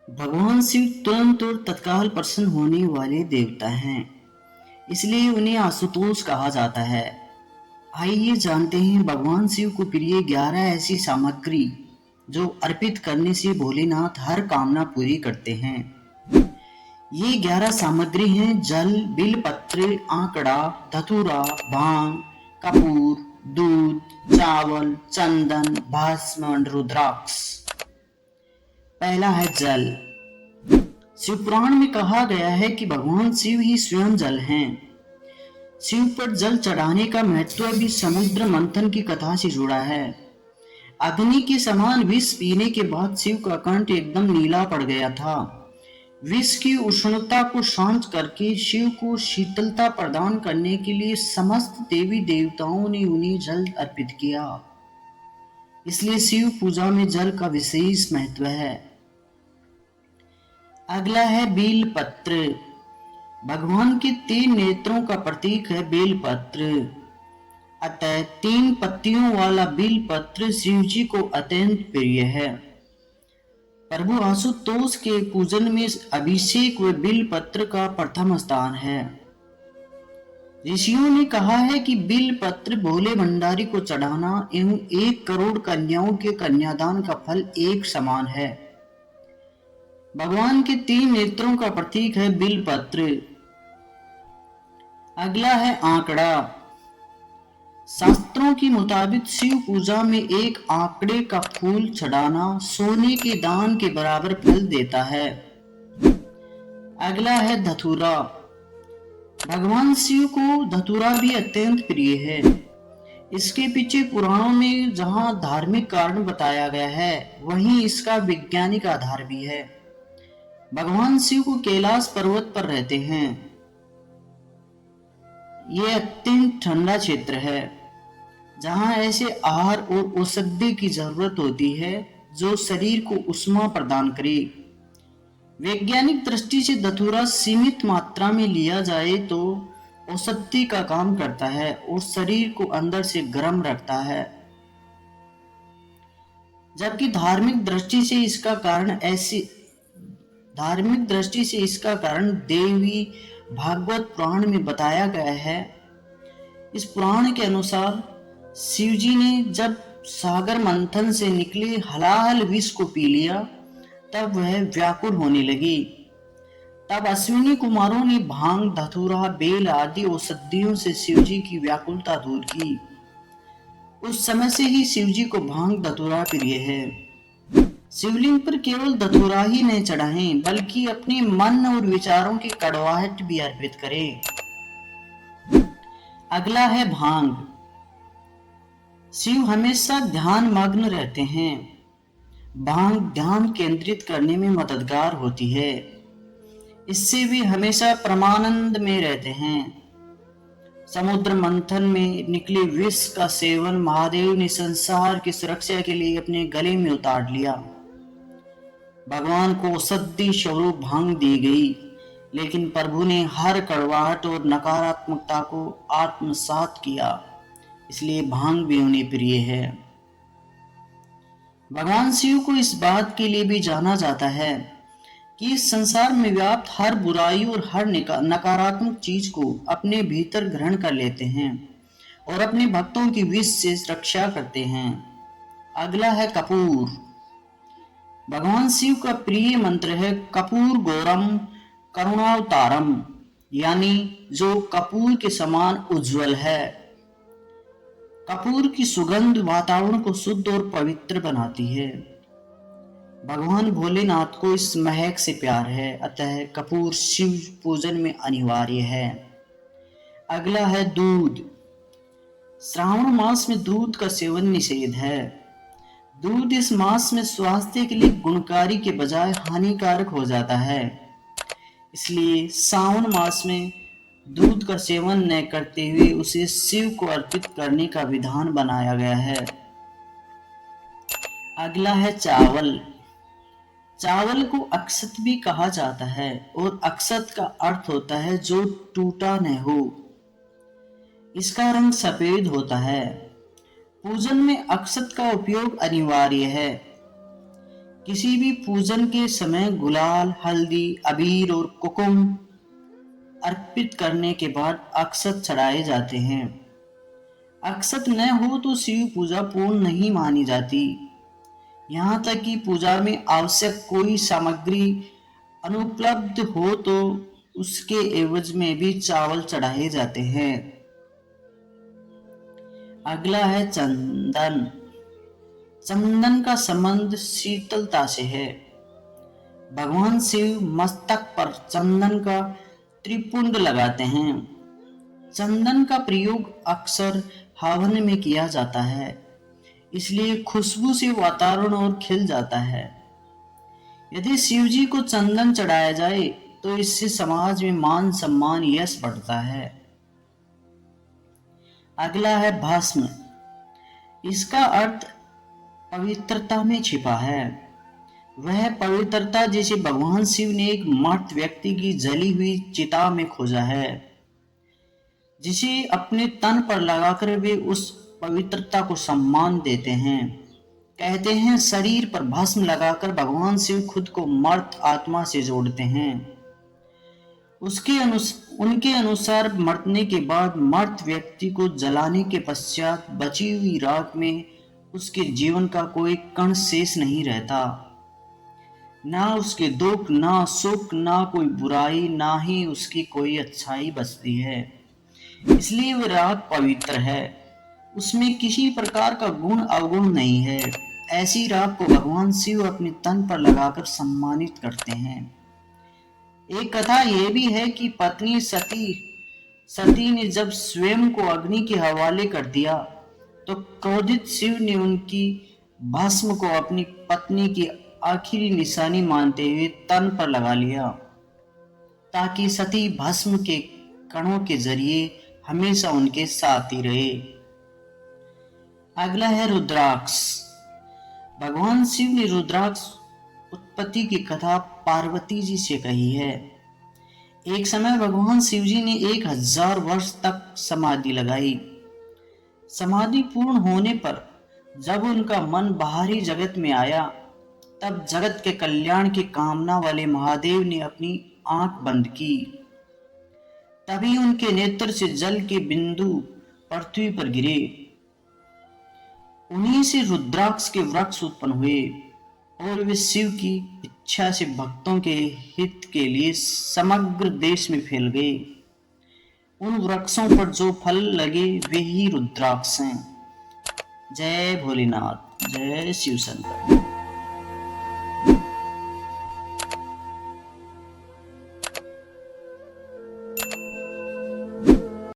भगवान शिव तुरंत और तत्काल प्रसन्न होने वाले देवता हैं, इसलिए उन्हें आशुतोष कहा जाता है। आइए जानते हैं भगवान शिव को प्रिय 11 ऐसी सामग्री जो अर्पित करने से भोलेनाथ हर कामना पूरी करते हैं। ये 11 सामग्री हैं: जल, बिलपत्र, आंकड़ा, धतूरा, भांग, कपूर, दूध, चावल, चंदन, भस्म और रुद्राक्ष। पहला है जल। शिव पुराण में कहा गया है कि भगवान शिव ही स्वयं जल हैं। शिव पर जल चढ़ाने का महत्व भी समुद्र मंथन की कथा से जुड़ा है। अग्नि के समान विष पीने के बाद शिव का कंठ एकदम नीला पड़ गया था। विष की उष्णता को शांत करके शिव को शीतलता प्रदान करने के लिए समस्त देवी देवताओं ने उन्हें जल अर्पित किया। इसलिए शिव पूजा में जल का विशेष महत्व है। अगला है बेलपत्र। भगवान के 3 नेत्रों का प्रतीक है बेलपत्र, अतः 3 पत्तियों वाला बेलपत्र शिव जी को अत्यंत प्रिय है। प्रभु आशुतोष के पूजन में अभिषेक व बेलपत्र का प्रथम स्थान है। ऋषियों ने कहा है कि बेलपत्र भोले भंडारी को चढ़ाना एवं 1 करोड़ कन्याओं के कन्यादान का फल एक समान है। भगवान के 3 नेत्रों का प्रतीक है बिलपत्र। अगला है आंकड़ा। शास्त्रों के मुताबिक शिव पूजा में 1 आंकड़े का फूल चढ़ाना सोने के दान के बराबर फल देता है। अगला है धतूरा। भगवान शिव को धतूरा भी अत्यंत प्रिय है। इसके पीछे पुराणों में जहां धार्मिक कारण बताया गया है, वहीं इसका वैज्ञानिक आधार भी है। भगवान शिव को कैलाश पर्वत पर रहते हैं। यह अत्यंत ठंडा क्षेत्र है, जहां ऐसे आहार और औषधि की जरूरत होती है जो शरीर को उष्मा प्रदान करे। वैज्ञानिक दृष्टि से धतूरा सीमित मात्रा में लिया जाए तो औषधि का काम करता है और शरीर को अंदर से गर्म रखता है, जबकि धार्मिक दृष्टि से इसका कारण देवी भागवत पुराण में बताया गया है। इस पुराण के अनुसार शिव जी ने जब सागर मंथन से निकले हलाहल विष को पी लिया, तब वह व्याकुल होने लगी। तब अश्विनी कुमारों ने भांग, धतूरा, बेल आदि औषधियों से शिव जी की व्याकुलता दूर की। उस समय से ही शिव जी को भांग, धतूरा प्रिय है। शिवलिंग पर केवल धतूरा ही नहीं चढ़ाएं, बल्कि अपने मन और विचारों की कड़वाहट भी अर्पित करें। अगला है भांग। शिव हमेशा ध्यान मग्न रहते हैं। भांग ध्यान केंद्रित करने में मददगार होती है। इससे वे हमेशा परमानंद में रहते हैं। समुद्र मंथन में निकले विष का सेवन महादेव ने संसार की सुरक्षा के लिए अपने गले में उतार लिया। भगवान को औषधि स्वरूप भांग दी गई, लेकिन प्रभु ने हर कड़वाहट और नकारात्मकता को आत्मसात किया, इसलिए भांग भी उन्हें प्रिय है। भगवान शिव को इस बात के लिए भी जाना जाता है कि इस संसार में व्याप्त हर बुराई और हर नकारात्मक चीज को अपने भीतर ग्रहण कर लेते हैं और अपने भक्तों की विष से रक्षा करते हैं। अगला है कपूर। भगवान शिव का प्रिय मंत्र है कपूर गौरम करुणावतारम, यानी जो कपूर के समान उज्जवल है। कपूर की सुगंध वातावरण को शुद्ध और पवित्र बनाती है। भगवान भोलेनाथ को इस महक से प्यार है, अतः कपूर शिव पूजन में अनिवार्य है। अगला है दूध। श्रावण मास में दूध का सेवन निषेध है। दूध इस मास में स्वास्थ्य के लिए गुणकारी के बजाय हानिकारक हो जाता है, इसलिए सावन मास में दूध का सेवन न करते हुए उसे शिव को अर्पित करने का विधान बनाया गया है। अगला है चावल। चावल को अक्षत भी कहा जाता है और अक्षत का अर्थ होता है जो टूटा न हो। इसका रंग सफेद होता है। पूजन में अक्षत का उपयोग अनिवार्य है। किसी भी पूजन के समय गुलाल, हल्दी, अबीर और कुकुम अर्पित करने के बाद अक्षत चढ़ाए जाते हैं। अक्षत न हो तो शिव पूजा पूर्ण नहीं मानी जाती। यहाँ तक कि पूजा में आवश्यक कोई सामग्री अनुपलब्ध हो तो उसके एवज में भी चावल चढ़ाए जाते हैं। अगला है चंदन। चंदन का संबंध शीतलता से है। भगवान शिव मस्तक पर चंदन का त्रिपुंड लगाते हैं। चंदन का प्रयोग अक्सर हवन में किया जाता है, इसलिए खुशबू से वातावरण और खिल जाता है। यदि शिव जी को चंदन चढ़ाया जाए तो इससे समाज में मान सम्मान यश बढ़ता है। अगला है भस्म। इसका अर्थ पवित्रता में छिपा है। वह पवित्रता जिसे भगवान शिव ने एक मर्त व्यक्ति की जली हुई चिता में खोजा है, जिसे अपने तन पर लगाकर वे उस पवित्रता को सम्मान देते हैं। कहते हैं शरीर पर भस्म लगाकर भगवान शिव खुद को मर्त आत्मा से जोड़ते हैं। उनके अनुसार मरने के बाद मर्त व्यक्ति को जलाने के पश्चात बची हुई राख में उसके जीवन का कोई कण शेष नहीं रहता। ना उसके दुख, ना सुख, ना कोई बुराई, ना ही उसकी कोई अच्छाई बचती है। इसलिए वह राख पवित्र है। उसमें किसी प्रकार का गुण अवगुण नहीं है। ऐसी राख को भगवान शिव अपने तन पर लगाकर सम्मानित करते हैं। एक कथा यह भी है कि पत्नी सती ने जब स्वयं को अग्नि के हवाले कर दिया तो क्रोधित शिव ने उनकी भस्म को अपनी पत्नी की आखिरी निशानी मानते हुए तन पर लगा लिया, ताकि सती भस्म के कणों के जरिए हमेशा उनके साथ ही रहे। अगला है रुद्राक्ष। भगवान शिव ने रुद्राक्ष उत्पत्ति की कथा पार्वती जी से कही है। एक समय भगवान शिव जी ने 1000 वर्ष तक समाधि लगाई। समाधि पूर्ण होने पर जब उनका मन बाहरी जगत में आया, तब जगत के कल्याण की कामना वाले महादेव ने अपनी आंख बंद की। तभी उनके नेत्र से जल के बिंदु पृथ्वी पर गिरे। उन्हीं से रुद्राक्ष के वृक्ष उत्पन्न हुए और वे शिव की इच्छा से भक्तों के हित के लिए समग्र देश में फैल गए। उन वृक्षों पर जो फल लगे वे ही रुद्राक्ष हैं। जय भोलेनाथ, जय शिव शंकर।